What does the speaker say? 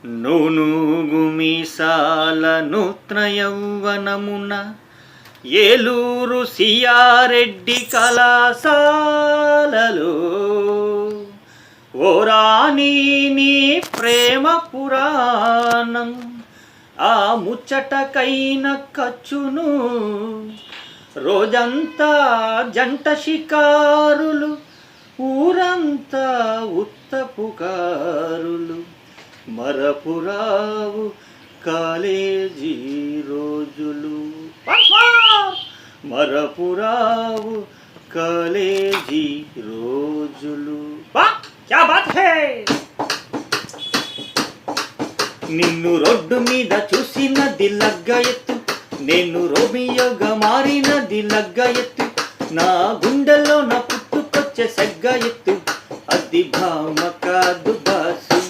నూనూగు మీసాల నూత్న యౌవనమున ఏలూరు సియారెడ్డి కళాశాలలో ఓ రాణి నీ ప్రేమ పురాణం ఆ ముచ్చటకైన ఖర్చును రోజంతా జంట షికారులు ఊరంతా ఉత్తపుకారులు మరపురావు కాలేజీ రోజులు మరపురావు కాలేజీ రోజులు. క్యా బాత్ హై! నిన్ను రోడ్డు మీద చూసినది లగ్గ ఎత్తు, నేను రోమియోగా మారినది లగ్గ ఎత్తు, నా గుండెల్లో నా పుట్టుకొచ్చే సెగ్గ ఎత్తు, అది భామ కాదు